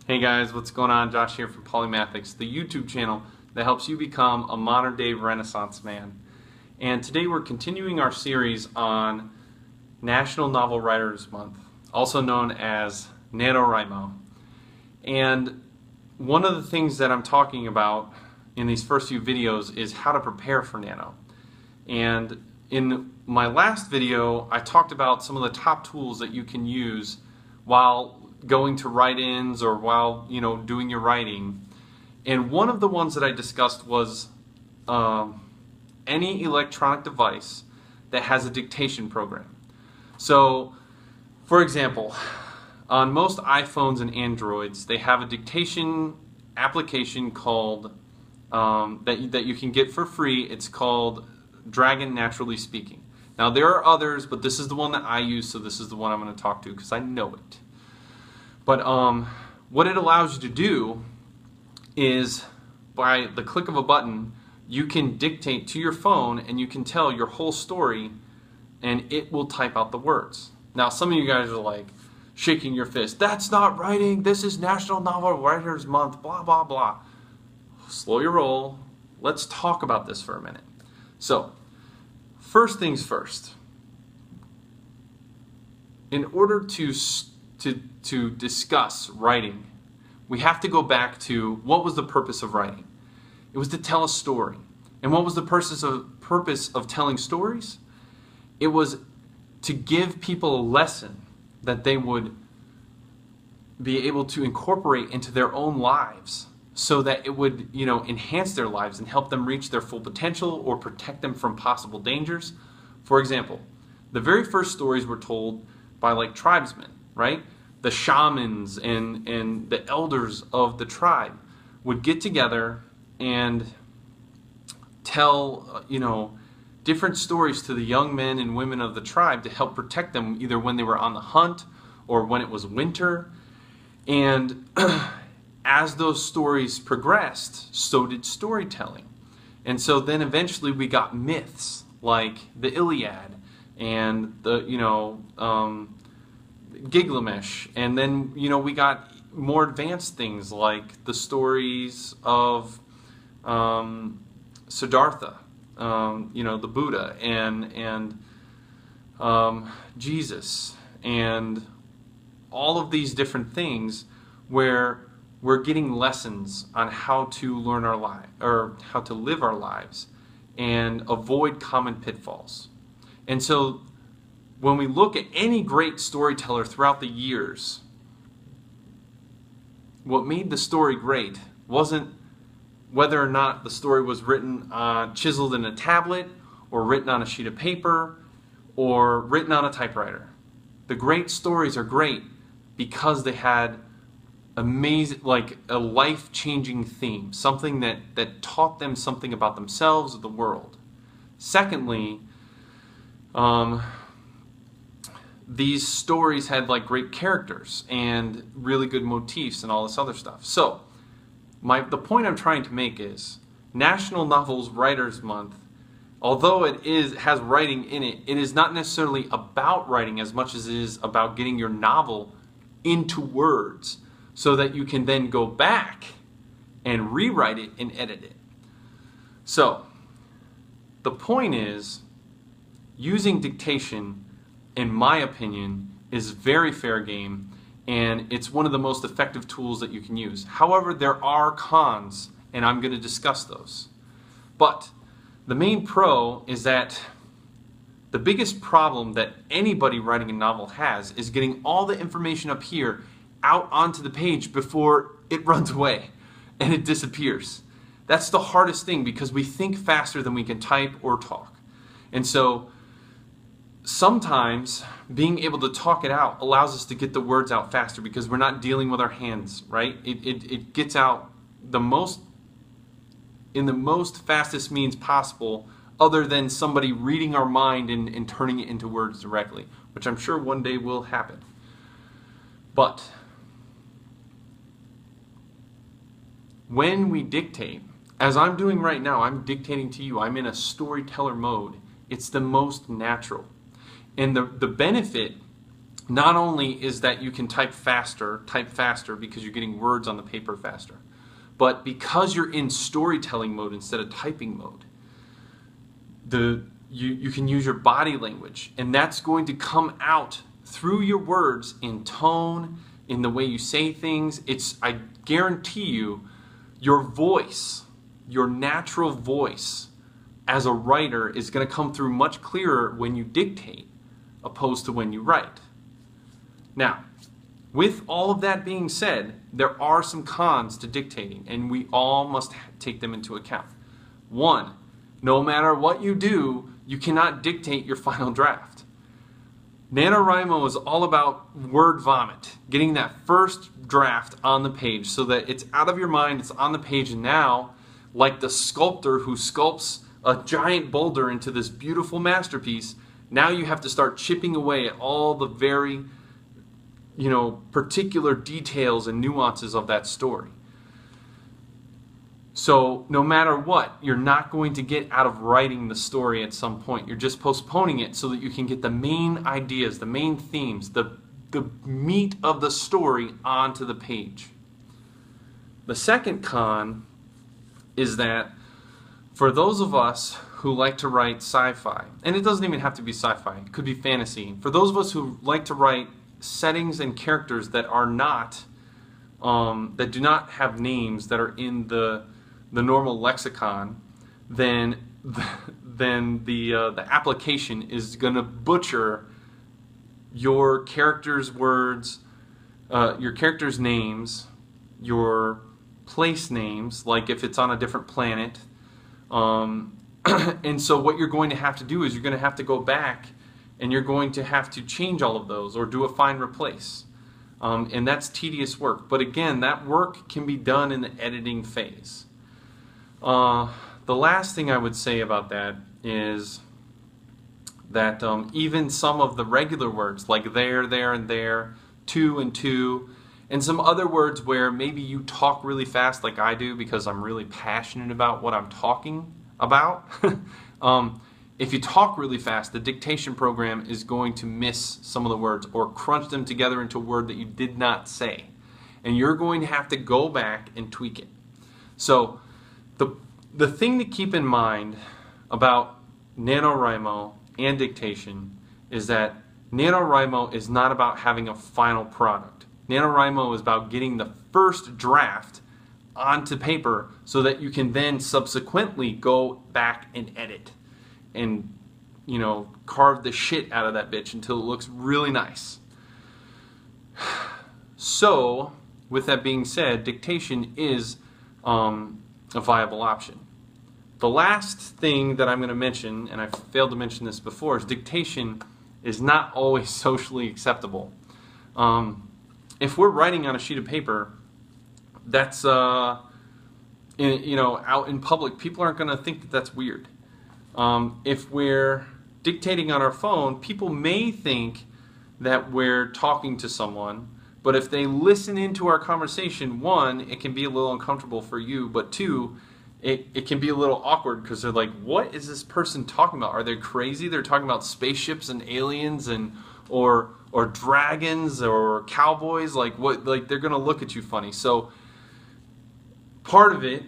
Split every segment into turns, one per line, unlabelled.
Hey guys, what's going on? Josh here from Polymathics, the YouTube channel that helps you become a modern-day Renaissance man. And today we're continuing our series on National Novel Writers Month, also known as NaNoWriMo. And one of the things that I'm talking about in these first few videos is how to prepare for Nano. And in my last video, I talked about some of the top tools that you can use while going to write-ins or while doing your writing. And one of the ones that I discussed was any electronic device that has a dictation program. So, for example, on most iPhones and Androids, they have a dictation application called that you can get for free. It's called Dragon Naturally Speaking. Now there are others, but this is the one that I use, so this is the one I'm going to talk to because I know it. But what it allows you to do is, by the click of a button, you can dictate to your phone and you can tell your whole story and it will type out the words. Now some of you guys are like shaking your fist. That's not writing. This is National Novel Writers Month, blah, blah, blah. Slow your roll. Let's talk about this for a minute. So, first things first. In order to discuss writing, we have to go back to what was the purpose of writing. It was to tell a story. And what was the purpose of telling stories? It was to give people a lesson that they would be able to incorporate into their own lives so that it would, enhance their lives and help them reach their full potential or protect them from possible dangers. For example, the very first stories were told by tribesmen, right? The shamans and the elders of the tribe would get together and tell, different stories to the young men and women of the tribe to help protect them either when they were on the hunt or when it was winter. And as those stories progressed, so did storytelling. And so then eventually we got myths like the Iliad and the, Gilgamesh, and then we got more advanced things like the stories of Siddhartha, the Buddha, and Jesus, and all of these different things where we're getting lessons on how to learn our life or how to live our lives and avoid common pitfalls. And so when we look at any great storyteller throughout the years, what made the story great wasn't whether or not the story was written, chiseled in a tablet, or written on a sheet of paper, or written on a typewriter. The great stories are great because they had amazing, a life-changing theme, something that taught them something about themselves or the world. Secondly, these stories had great characters and really good motifs and all this other stuff. So, the point I'm trying to make is National Novels Writers Month, although it has writing in it, it is not necessarily about writing as much as it is about getting your novel into words so that you can then go back and rewrite it and edit it. So, the point is, using dictation, in my opinion, is very fair game, and it's one of the most effective tools that you can use. However, there are cons, and I'm going to discuss those. But the main pro is that the biggest problem that anybody writing a novel has is getting all the information up here out onto the page before it runs away and it disappears. That's the hardest thing because we think faster than we can type or talk. And so sometimes being able to talk it out allows us to get the words out faster because we're not dealing with our hands, right? It gets out in the most fastest means possible, other than somebody reading our mind and turning it into words directly, which I'm sure one day will happen. But when we dictate, as I'm doing right now, I'm dictating to you, I'm in a storyteller mode. It's the most natural. And the benefit not only is that you can type faster because you're getting words on the paper faster, but because you're in storytelling mode instead of typing mode, you can use your body language, and that's going to come out through your words in tone, in the way you say things. I guarantee you, your voice, your natural voice as a writer is going to come through much clearer when you dictate opposed to when you write. Now, with all of that being said, there are some cons to dictating, and we all must take them into account. One, no matter what you do, you cannot dictate your final draft. NaNoWriMo is all about word vomit, getting that first draft on the page so that it's out of your mind, it's on the page, and now, like the sculptor who sculpts a giant boulder into this beautiful masterpiece, now you have to start chipping away at all the very, particular details and nuances of that story. So no matter what, you're not going to get out of writing the story at some point. You're just postponing it so that you can get the main ideas, the main themes, the meat of the story onto the page. The second con is that for those of us who like to write sci-fi, and it doesn't even have to be sci-fi, it could be fantasy. For those of us who like to write settings and characters that are not, that do not have names that are in the normal lexicon, then the application is going to butcher your characters' words, your characters' names, your place names, like if it's on a different planet. And so what you're going to have to do is you're going to have to go back and you're going to have to change all of those or do a find replace. And that's tedious work. But again, that work can be done in the editing phase. The last thing I would say about that is that even some of the regular words like there, and there, to and to, and some other words where maybe you talk really fast like I do because I'm really passionate about what I'm talking about. If you talk really fast, the dictation program is going to miss some of the words or crunch them together into a word that you did not say. And you're going to have to go back and tweak it. So the thing to keep in mind about NaNoWriMo and dictation is that NaNoWriMo is not about having a final product. NaNoWriMo is about getting the first draft onto paper so that you can then subsequently go back and edit and carve the shit out of that bitch until it looks really nice. So with that being said, dictation is a viable option. The last thing that I'm going to mention, and I failed to mention this before, is dictation is not always socially acceptable. If we're writing on a sheet of paper, that's out in public, people aren't going to think that that's weird. If we're dictating on our phone, people may think that we're talking to someone, but if they listen into our conversation, one, it can be a little uncomfortable for you, but two, it can be a little awkward because they're like, what is this person talking about? Are they crazy? They're talking about spaceships and aliens or dragons or cowboys. Like what? Like they're gonna look at you funny. So part of it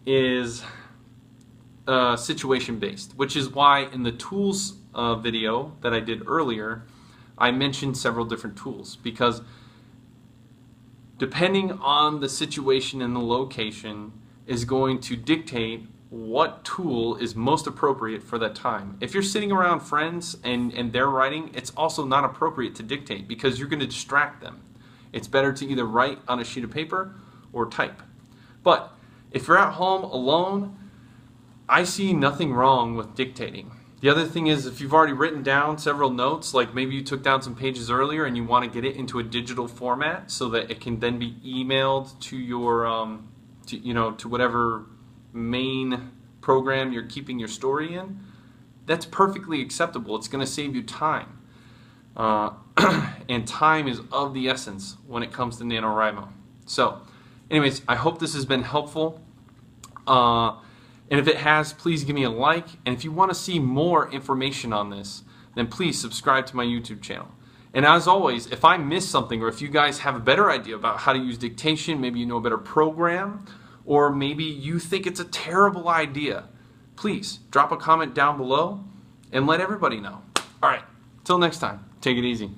is situation based, which is why in the tools video that I did earlier, I mentioned several different tools, because depending on the situation and the location is going to dictate what tool is most appropriate for that time. If you're sitting around friends and they're writing, it's also not appropriate to dictate because you're going to distract them. It's better to either write on a sheet of paper or type. But if you're at home alone, I see nothing wrong with dictating. The other thing is, if you've already written down several notes, like maybe you took down some pages earlier and you want to get it into a digital format so that it can then be emailed to your to whatever main program you're keeping your story in, that's perfectly acceptable. It's going to save you time. And time is of the essence when it comes to NaNoWriMo. So, anyways, I hope this has been helpful. And if it has, please give me a like. And if you want to see more information on this, then please subscribe to my YouTube channel. And as always, if I miss something, or if you guys have a better idea about how to use dictation, maybe you know a better program, or maybe you think it's a terrible idea, please drop a comment down below and let everybody know. All right, till next time, take it easy.